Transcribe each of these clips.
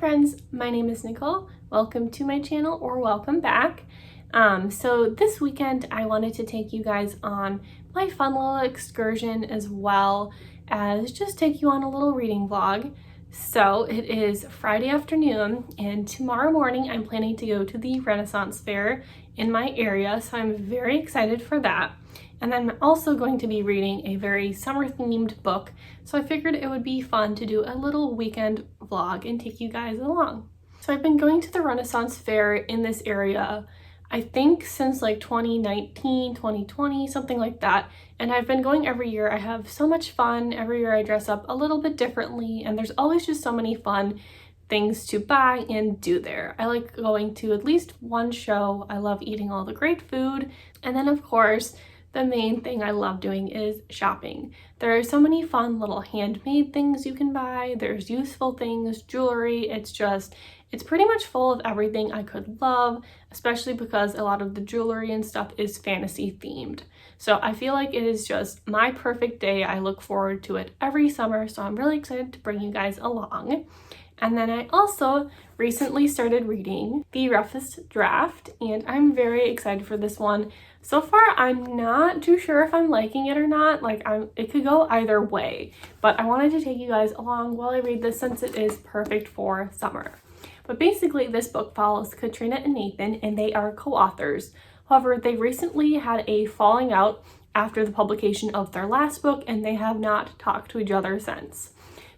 friends, my name is Nicole. Welcome to my channel, or welcome back. So this weekend I wanted to take you guys on my fun little excursion, as well as just take you on a little reading vlog. So it is Friday afternoon, and tomorrow morning I'm planning to go to the Renaissance Fair in my area, so I'm very excited for that. And I'm also going to be reading a very summer themed book, so I figured it would be fun to do a little weekend vlog and take you guys along. So I've been going to the Renaissance Fair in this area, I think since like 2019, 2020, something like that. And I've been going every year. I have so much fun. Every year I dress up a little bit differently, and there's always just so many fun things to buy and do there. I like going to at least one show. I love eating all the great food. And then of course, the main thing I love doing is shopping. There are so many fun little handmade things you can buy. There's useful things, jewelry. It's pretty much full of everything I could love, especially because a lot of the jewelry and stuff is fantasy themed. So I feel like it is just my perfect day. I look forward to it every summer, so I'm really excited to bring you guys along. And then I also recently started reading The Roughest Draft, and I'm very excited for this one. So far, I'm not too sure if I'm liking it or not. It could go either way, but I wanted to take you guys along while I read this since it is perfect for summer. But basically, this book follows Katrina and Nathan, and they are co-authors. However, they recently had a falling out after the publication of their last book, and they have not talked to each other since.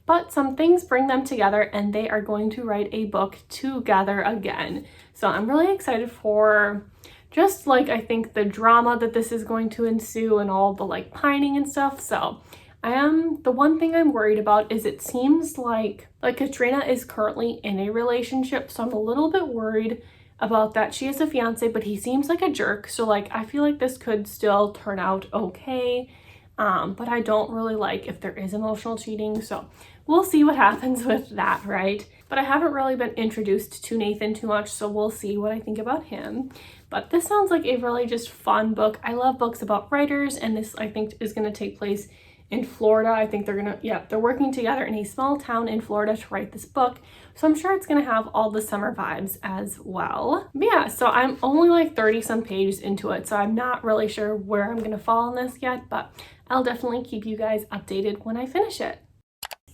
But some things bring them together, and they are going to write a book together again. So I'm really excited for just I think the drama that this is going to ensue and all the pining and stuff. So the one thing I'm worried about is it seems like Katrina is currently in a relationship, so I'm a little bit worried about that. She has a fiance, but he seems like a jerk, so I feel like this could still turn out okay. But I don't really like if there is emotional cheating, so we'll see what happens with that, right? But I haven't really been introduced to Nathan too much, so we'll see what I think about him. But this sounds like a really just fun book. I love books about writers, and this I think is going to take place in Florida. I think they're working together in a small town in Florida to write this book. So I'm sure it's going to have all the summer vibes as well. But yeah, so I'm only 30 some pages into it, so I'm not really sure where I'm going to fall in this yet, but I'll definitely keep you guys updated when I finish it.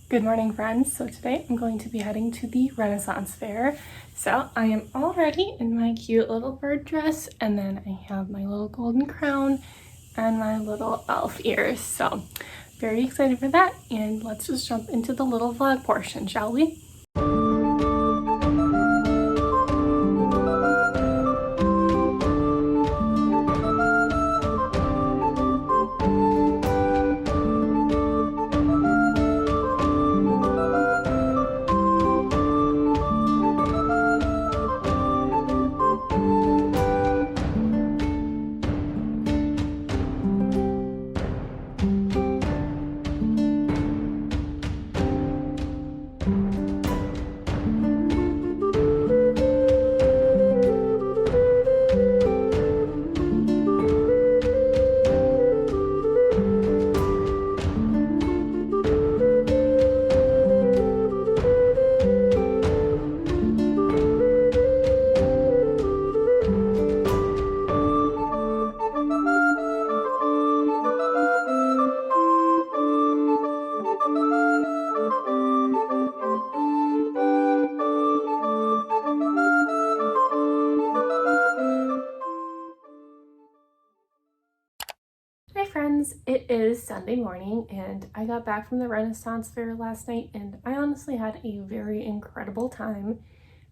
Good morning, friends. So today I'm going to be heading to the Renaissance Fair. So I am all ready in my cute little bird dress, and then I have my little golden crown and my little elf ears. So very excited for that, and let's just jump into the little vlog portion, shall we? Hi friends, it is Sunday morning, and I got back from the Renaissance Fair last night, and I honestly had a very incredible time.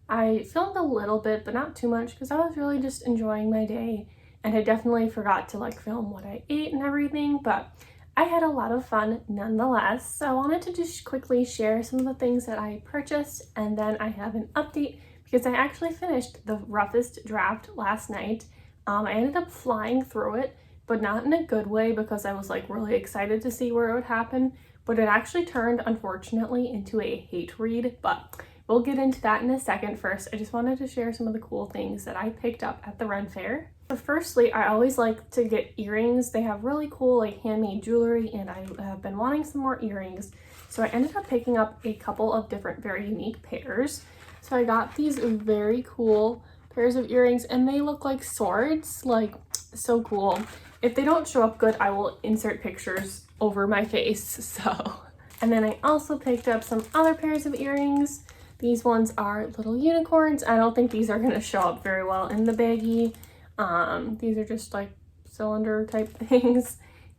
I filmed a little bit, but not too much, because I was really just enjoying my day, and I definitely forgot to film what I ate and everything, but I had a lot of fun nonetheless. So I wanted to just quickly share some of the things that I purchased, and then I have an update because I actually finished The Roughest Draft last night. I ended up flying through it, but not in a good way, because I was really excited to see where it would happen, but it actually turned, unfortunately, into a hate read, but we'll get into that in a second. First, I just wanted to share some of the cool things that I picked up at the Ren Fair. So firstly, I always like to get earrings. They have really cool handmade jewelry, and I have been wanting some more earrings, so I ended up picking up a couple of different very unique pairs. So I got these very cool pairs of earrings and they look like swords, like so cool. If they don't show up good, I will insert pictures over my face, so. And then I also picked up some other pairs of earrings. These ones are little unicorns. I don't think these are gonna show up very well in the baggie. These are just like cylinder type things.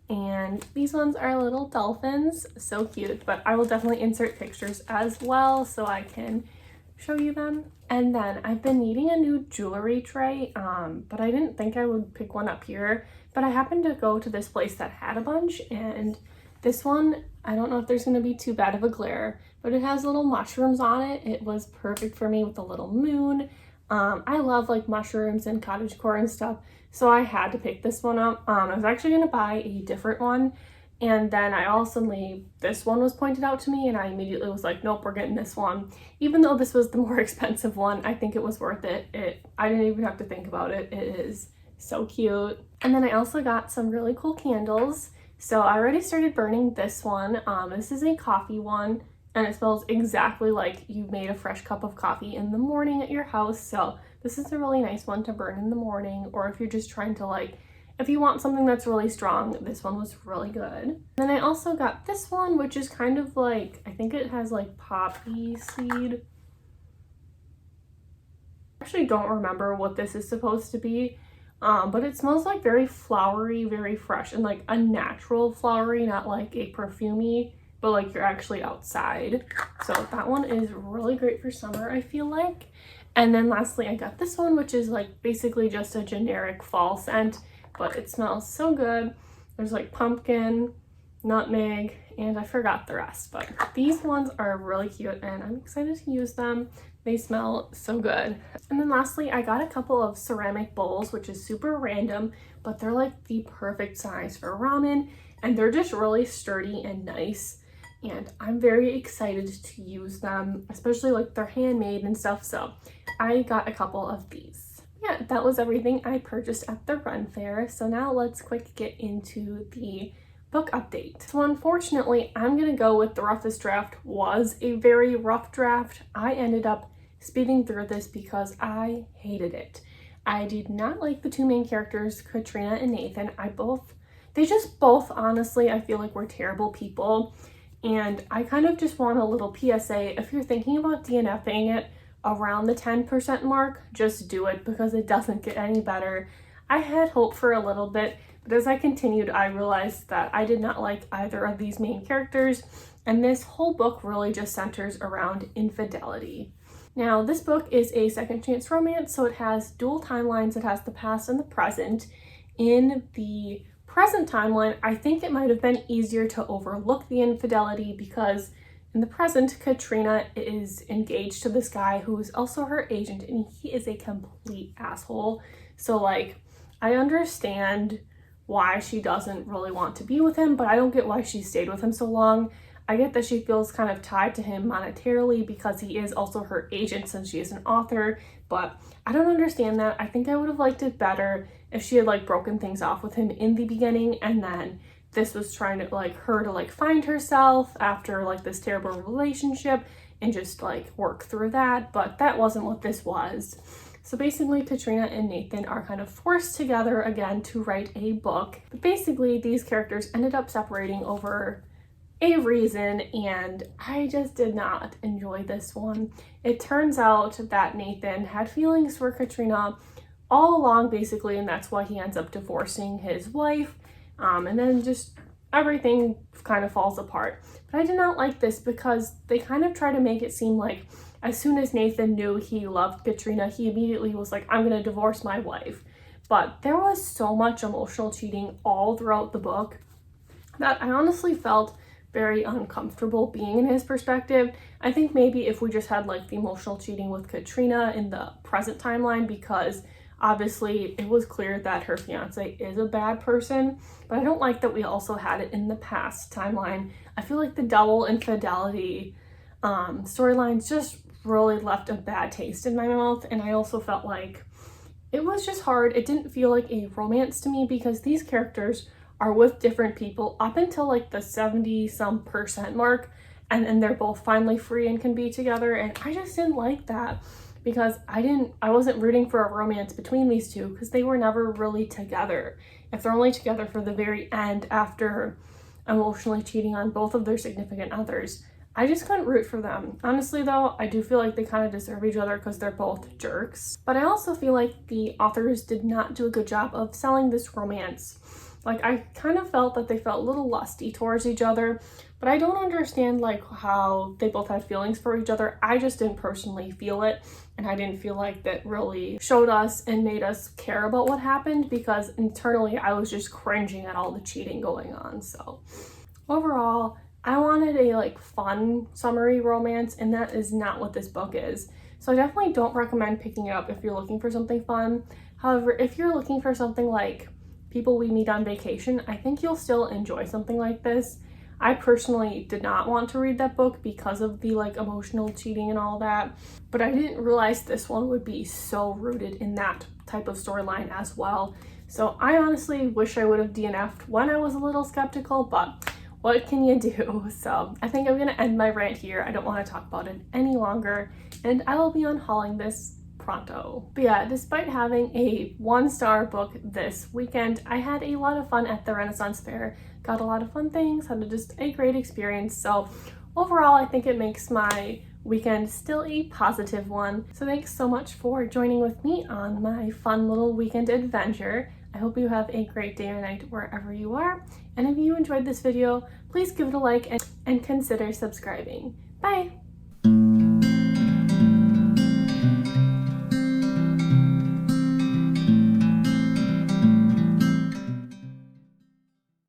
And these ones are little dolphins, so cute, but I will definitely insert pictures as well so I can show you them. And then I've been needing a new jewelry tray, but I didn't think I would pick one up here, but I happened to go to this place that had a bunch, and this one, I don't know if there's gonna be too bad of a glare, but it has little mushrooms on it. It was perfect for me with the little moon. I love like mushrooms and cottagecore and stuff, so I had to pick this one up. I was actually gonna buy a different one, and then this one was pointed out to me and I immediately was like, nope, we're getting this one. Even though this was the more expensive one, I think it was worth it. I didn't even have to think about it. It is so cute. And then I also got some really cool candles. So I already started burning this one. This is a coffee one and it smells exactly like you made a fresh cup of coffee in the morning at your house. So this is a really nice one to burn in the morning, or if you're just trying to if you want something that's really strong, this one was really good. Then I also got this one, which is kind of like, I think it has like poppy seed. I actually don't remember what this is supposed to be, but it smells like very flowery, very fresh, and like a natural flowery, not like a perfumey, but like you're actually outside. So that one is really great for summer, I feel like. And then lastly, I got this one, which is like basically just a generic fall scent, but it smells so good. There's like pumpkin, nutmeg, and I forgot the rest, but these ones are really cute and I'm excited to use them. They smell so good. And then lastly, I got a couple of ceramic bowls, which is super random, but they're like the perfect size for ramen, and they're just really sturdy and nice. And I'm very excited to use them, especially like they're handmade and stuff, so I got a couple of these. Yeah, that was everything I purchased at the run fair. So now let's quick get into the book update. So unfortunately, I'm gonna go with the roughest draft was a very rough draft. I ended up speeding through this because I hated it. I did not like the two main characters, Katrina and Nathan. They just both, honestly, I feel like were terrible people. And I kind of just want a little PSA. If you're thinking about DNFing it around the 10% mark, just do it because it doesn't get any better. I had hope for a little bit, but as I continued, I realized that I did not like either of these main characters, and this whole book really just centers around infidelity. Now, this book is a second chance romance, so it has dual timelines. It has the past and the present. In the present timeline, I think it might have been easier to overlook the infidelity because in the present, Katrina is engaged to this guy who is also her agent, and he is a complete asshole. So I understand why she doesn't really want to be with him, but I don't get why she stayed with him so long. I get that she feels kind of tied to him monetarily because he is also her agent since she is an author, but I don't understand that. I think I would have liked it better if she had broken things off with him in the beginning, and then this was trying to her to find herself after this terrible relationship and just work through that, but that wasn't what this was. So basically, Katrina and Nathan are kind of forced together again to write a book. But basically, these characters ended up separating over a reason, and I just did not enjoy this one. It turns out that Nathan had feelings for Katrina all along, basically, and that's why he ends up divorcing his wife. And then just everything kind of falls apart. But I did not like this because they kind of try to make it seem like as soon as Nathan knew he loved Katrina, he immediately was like, I'm gonna divorce my wife. But there was so much emotional cheating all throughout the book that I honestly felt very uncomfortable being in his perspective. I think maybe if we just had the emotional cheating with Katrina in the present timeline, because obviously it was clear that her fiance is a bad person, but I don't like that we also had it in the past timeline. I feel like the double infidelity storylines just really left a bad taste in my mouth, and I also felt like it was just hard. It didn't feel like a romance to me because these characters are with different people up until the 70-some% mark, and then they're both finally free and can be together. And I just didn't like that, because I wasn't rooting for a romance between these two, because they were never really together. If they're only together for the very end after emotionally cheating on both of their significant others, I just couldn't root for them. Honestly though, I do feel like they kind of deserve each other because they're both jerks. But I also feel like the authors did not do a good job of selling this romance. Like, I kind of felt that they felt a little lusty towards each other, but I don't understand like how they both had feelings for each other. I just didn't personally feel it, and I didn't feel like that really showed us and made us care about what happened, because internally I was just cringing at all the cheating going on. So overall, I wanted a like fun summery romance, and that is not what this book is. So I definitely don't recommend picking it up if you're looking for something fun. However, if you're looking for something like People We Meet on Vacation, I think you'll still enjoy something like this. I personally did not want to read that book because of the like emotional cheating and all that, but I didn't realize this one would be so rooted in that type of storyline as well. So I honestly wish I would have DNF'd when I was a little skeptical, but what can you do? So I think I'm gonna end my rant here. I don't want to talk about it any longer, and I will be unhauling this pronto. But yeah, despite having a 1-star book this weekend, I had a lot of fun at the Renaissance Fair, got a lot of fun things, had just a great experience. So overall, I think it makes my weekend still a positive one. So thanks so much for joining with me on my fun little weekend adventure. I hope you have a great day or night wherever you are. And if you enjoyed this video, please give it a like and consider subscribing. Bye!